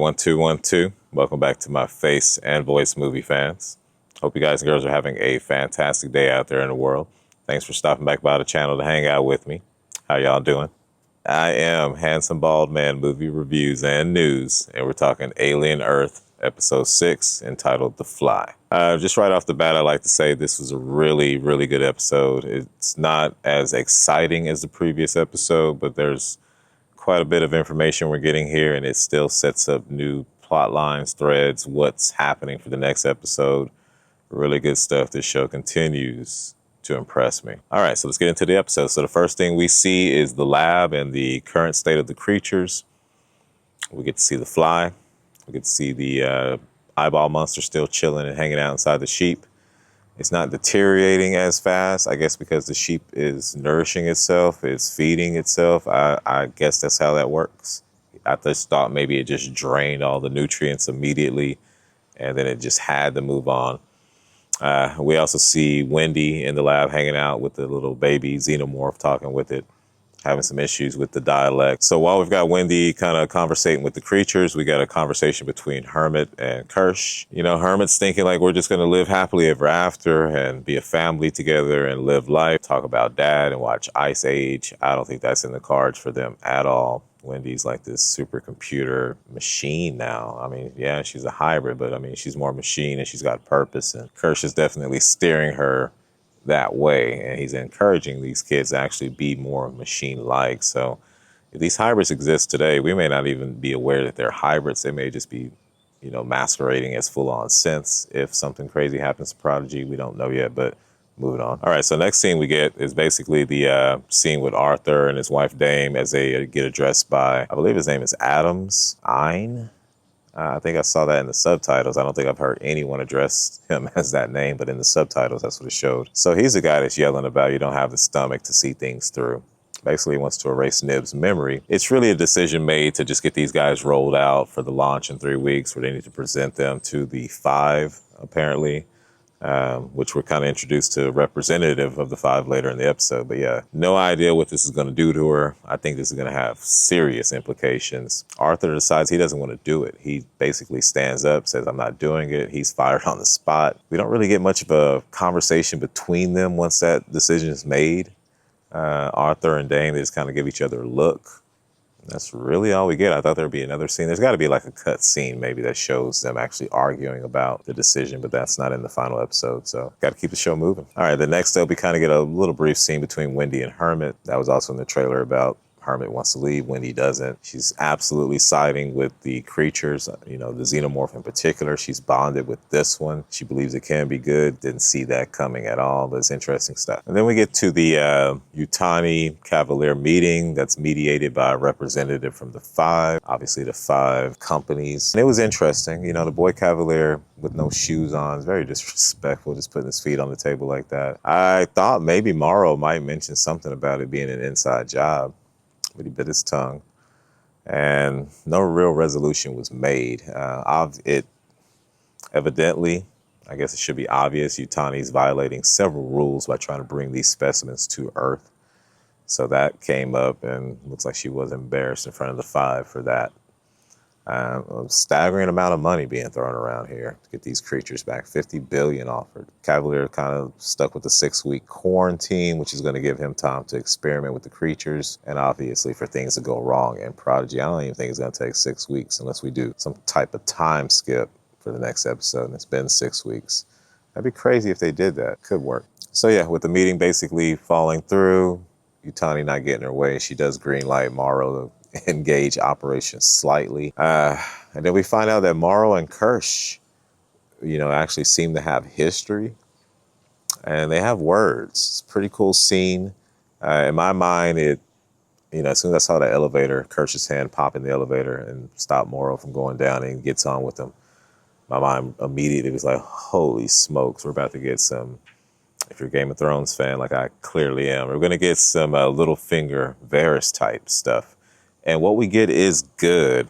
1, 2, 1, 2. Welcome back to my face and voice movie fans. Hope you guys and girls are having a fantastic day out there in the world. Thanks for stopping back by the channel to hang out with me. How y'all doing? I am Handsome Bald Man Movie Reviews and News, and we're talking Alien Earth, Episode 6, entitled The Fly. Just right off the bat, I'd like to say this was a really, really good episode. It's not as exciting as the previous episode, but there's quite a bit of information we're getting here, and it still sets up new plot lines, threads, what's happening for the next episode. Really good stuff. This show continues to impress me. All right, so let's get into the episode. So the first thing we see is the lab and the current state of the creatures. We get to see the fly. We get to see the eyeball monster still chilling and hanging out inside the sheep. It's not deteriorating as fast, I guess, because the sheep is nourishing itself, it's feeding itself. I guess that's how that works. I just thought maybe it just drained all the nutrients immediately, and then it just had to move on. We also see Wendy in the lab hanging out with the little baby xenomorph, talking with it, having some issues with the dialect. So while we've got Wendy kind of conversating with the creatures, we got a conversation between Hermit and Kirsch. You know, Hermit's thinking like we're just going to live happily ever after and be a family together and live life, talk about dad and watch Ice Age. I don't think that's in the cards for them at all. Wendy's like this supercomputer machine now. I mean, yeah, she's a hybrid, but I mean, she's more machine and she's got purpose. And Kirsch is definitely steering her that way, and he's encouraging these kids to actually be more machine-like. So if these hybrids exist today, we may not even be aware that they're hybrids. They may just be, you know, masquerading as full-on synths. If something crazy happens to Prodigy, we don't know yet, but moving on. All right, so next scene we get is basically the scene with Arthur and his wife Dame as they get addressed by, I believe his name is Adams Ein. I think I saw that in the subtitles. I don't think I've heard anyone address him as that name, but in the subtitles, that's what it showed. So he's the guy that's yelling about you don't have the stomach to see things through. Basically, he wants to erase Nib's memory. It's really a decision made to just get these guys rolled out for the launch in 3 weeks, where they need to present them to the Five, apparently. Which we're kind of introduced to a representative of the Five later in the episode. But yeah, no idea what this is going to do to her. I think this is going to have serious implications. Arthur decides he doesn't want to do it. He basically stands up, says, I'm not doing it. He's fired on the spot. We don't really get much of a conversation between them once that decision is made. Arthur and Dane, they just kind of give each other a look. That's really all we get. I thought there'd be another scene. There's got to be like a cut scene maybe that shows them actually arguing about the decision, but that's not in the final episode. So got to keep the show moving. All right, the next up, we kind of get a little brief scene between Wendy and Hermit. That was also in the trailer about Hermit wants to leave, Wendy doesn't. She's absolutely siding with the creatures, you know, the xenomorph in particular. She's bonded with this one. She believes it can be good. Didn't see that coming at all, but it's interesting stuff. And then we get to the Yutani Cavalier meeting that's mediated by a representative from the Five, obviously the Five companies. And it was interesting. You know, the boy Cavalier with no shoes on is very disrespectful, just putting his feet on the table like that. I thought maybe Morrow might mention something about it being an inside job, but he bit his tongue, and no real resolution was made. It evidently, I guess it should be obvious, Yutani's violating several rules by trying to bring these specimens to Earth. So that came up, and looks like she was embarrassed in front of the Five for that. A staggering amount of money being thrown around here to get these creatures back. $50 billion offered. Cavalier kind of stuck with the 6-week quarantine, which is going to give him time to experiment with the creatures and obviously for things to go wrong. And Prodigy, I don't even think it's going to take 6 weeks unless we do some type of time skip for the next episode, and it's been 6 weeks. That'd be crazy if they did that. Could work. So yeah, with the meeting basically falling through, Yutani not getting her way, she does green light Morrow to engage operations slightly. And then we find out that Morrow and Kirsch, you know, actually seem to have history, and they have words. It's a pretty cool scene. In my mind, you know, as soon as I saw the elevator, Kirsch's hand pop in the elevator and stop Morrow from going down, and gets on with him, my mind immediately was like, holy smokes, we're about to get some, if you're a Game of Thrones fan, like I clearly am, we're going to get some Littlefinger Varys type stuff. And what we get is good.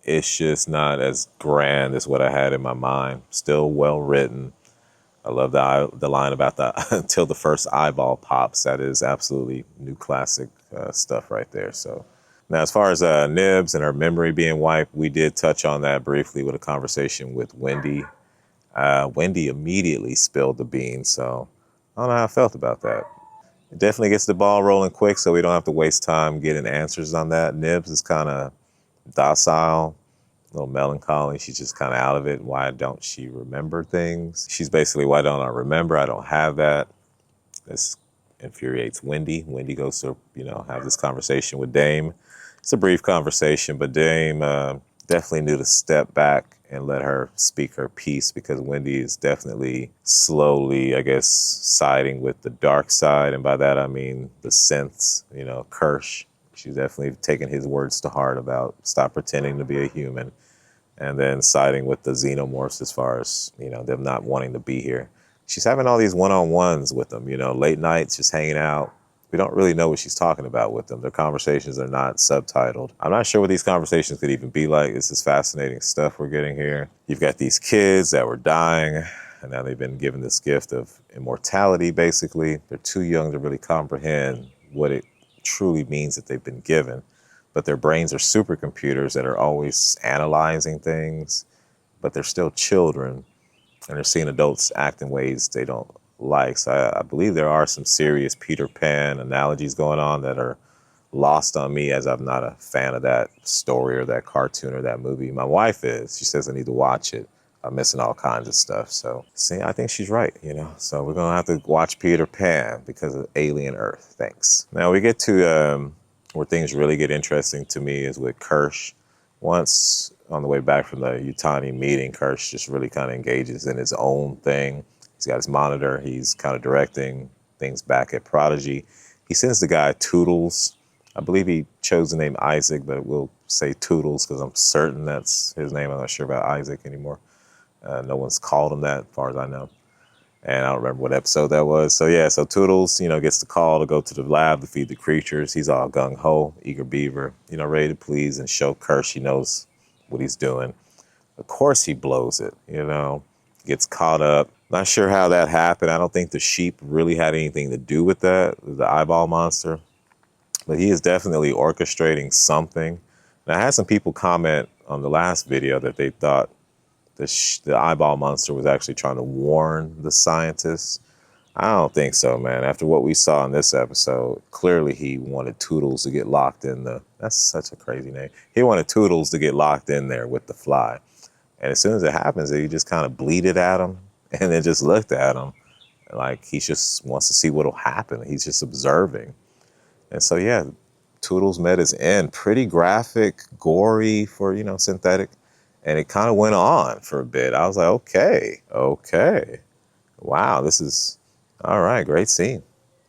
It's just not as grand as what I had in my mind. Still well written. I love the line about the until the first eyeball pops. That is absolutely new classic stuff right there. So Now, as far as Nibs and her memory being wiped, we did touch on that briefly with a conversation with Wendy. Wendy immediately spilled the beans, so I don't know how I felt about that. It definitely gets the ball rolling quick, so we don't have to waste time getting answers on that. Nibs is kind of docile, a little melancholy. She's just kind of out of it. Why don't she remember things? She's basically, why don't I remember? I don't have that. This infuriates Wendy. Wendy goes to, have this conversation with Dame. It's a brief conversation, but Dame definitely knew to step back and let her speak her piece, because Wendy is definitely slowly, I guess, siding with the dark side. And by that, I mean the synths, Kirsch. She's definitely taking his words to heart about stop pretending to be a human, and then siding with the xenomorphs as far as, them not wanting to be here. She's having all these one-on-ones with them, late nights, just hanging out. We don't really know what she's talking about with them. Their conversations are not subtitled. I'm not sure what these conversations could even be like. This is fascinating stuff we're getting here. You've got these kids that were dying, and now they've been given this gift of immortality, basically. They're too young to really comprehend what it truly means that they've been given. But their brains are supercomputers that are always analyzing things, but they're still children, and they're seeing adults act in ways they don't like. So I believe there are some serious Peter Pan analogies going on that are lost on me, as I'm not a fan of that story or that cartoon or that movie. My wife is. She says I need to watch it. I'm missing all kinds of stuff. So, see, I think she's right, So we're going to have to watch Peter Pan because of Alien Earth. Thanks. Now we get to where things really get interesting to me is with Kirsch. Once on the way back from the Yutani meeting, Kirsch just really kind of engages in his own thing. He's got his monitor. He's kind of directing things back at Prodigy. He sends the guy Toodles. I believe he chose the name Isaac, but we'll say Toodles because I'm certain that's his name. I'm not sure about Isaac anymore. No one's called him that, as far as I know. And I don't remember what episode that was. So yeah, so Toodles, gets the call to go to the lab to feed the creatures. He's all gung-ho, eager beaver, ready to please and show Kirsch he knows what he's doing. Of course he blows it, gets caught up. Not sure how that happened. I don't think the sheep really had anything to do with that, the eyeball monster. But he is definitely orchestrating something. And I had some people comment on the last video that they thought the eyeball monster was actually trying to warn the scientists. I don't think so, man. After what we saw in this episode, clearly he wanted Toodles to get locked in that's such a crazy name. He wanted Toodles to get locked in there with the fly. And as soon as it happens, he just kind of bleated at him and then just looked at him like he just wants to see what'll happen. He's just observing. And so, yeah, Toodles met his end. Pretty graphic, gory for, synthetic. And it kind of went on for a bit. I was like, okay. Wow, this is, all right, great scene.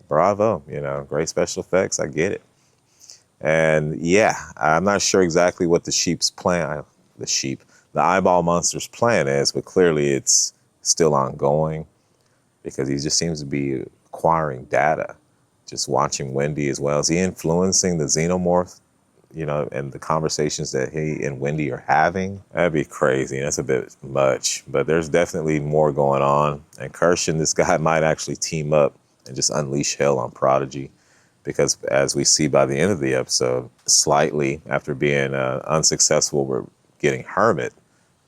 Bravo, great special effects. I get it. And yeah, I'm not sure exactly what the eyeball monster's plan is, but clearly it's still ongoing because he just seems to be acquiring data. Just watching Wendy as well. Is he influencing the xenomorph, and the conversations that he and Wendy are having? That'd be crazy. That's a bit much, but there's definitely more going on. And Kirsch and this guy might actually team up and just unleash hell on Prodigy. Because as we see by the end of the episode, slightly after being unsuccessful, we're getting Hermit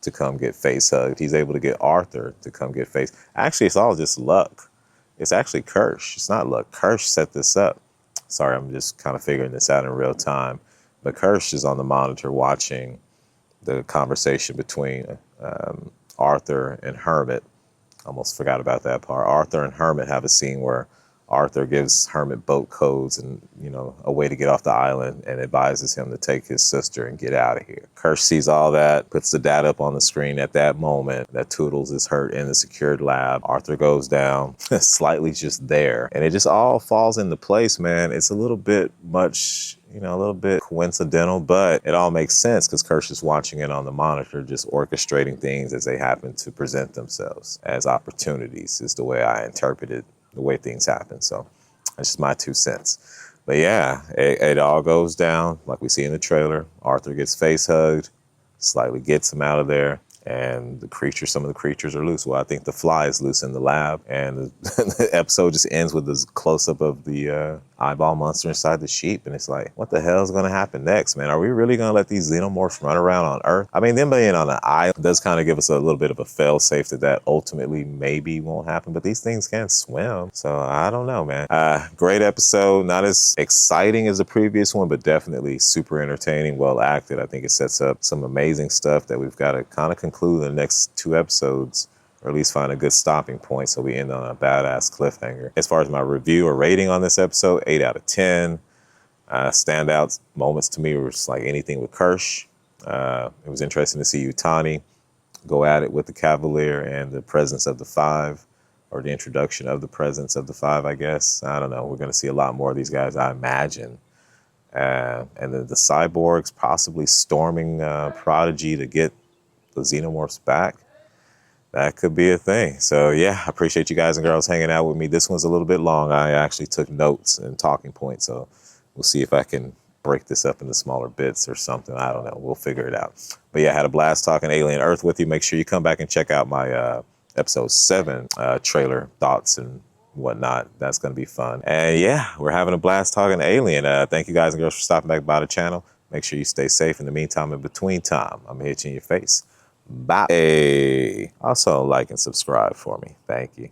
to come get face hugged. He's able to get Arthur to come get face. Actually, it's all just luck. It's actually Kirsch. It's not luck. Kirsch set this up. Sorry, I'm just kind of figuring this out in real time. But Kirsch is on the monitor watching the conversation between Arthur and Hermit. Almost forgot about that part. Arthur and Hermit have a scene where Arthur gives Hermit boat codes and, a way to get off the island and advises him to take his sister and get out of here. Kirsch sees all that, puts the data up on the screen at that moment that Toodles is hurt in the secured lab. Arthur goes down, slightly just there. And it just all falls into place, man. It's a little bit much, a little bit coincidental, but it all makes sense because Kirsch is watching it on the monitor, just orchestrating things as they happen to present themselves as opportunities is the way I interpreted the way things happen. So that's just my 2 cents. But yeah, it all goes down like we see in the trailer. Arthur gets face hugged, slightly gets him out of there, and some of the creatures are loose. Well, I think the fly is loose in the lab, and the episode just ends with this close-up of the eyeball monster inside the sheep. And it's like, what the hell is going to happen next, man? Are we really going to let these xenomorphs run around on Earth? I mean, them being on an island does kind of give us a little bit of a fail safe that ultimately maybe won't happen, but these things can swim. So I don't know, man. Great episode. Not as exciting as the previous one, but definitely super entertaining, well acted. I think it sets up some amazing stuff that we've got to kind of conclude in the next 2 episodes, or at least find a good stopping point so we end on a badass cliffhanger. As far as my review or rating on this episode, 8 out of 10. Standout moments to me were just like anything with Kirsch. It was interesting to see Yutani go at it with the Cavalier and the presence of the Five, or the introduction of the presence of the Five, I guess. I don't know. We're going to see a lot more of these guys, I imagine. And then the cyborgs possibly storming Prodigy to get the xenomorphs back. That could be a thing. So yeah, I appreciate you guys and girls hanging out with me. This one's a little bit long. I actually took notes and talking points. So we'll see if I can break this up into smaller bits or something. I don't know. We'll figure it out. But yeah, I had a blast talking Alien Earth with you. Make sure you come back and check out my episode 7 trailer thoughts and whatnot. That's going to be fun. And yeah, we're having a blast talking Alien. Thank you guys and girls for stopping back by the channel. Make sure you stay safe in the meantime. In between time, I'm hitting your face. Bye. Hey, also like and subscribe for me. Thank you.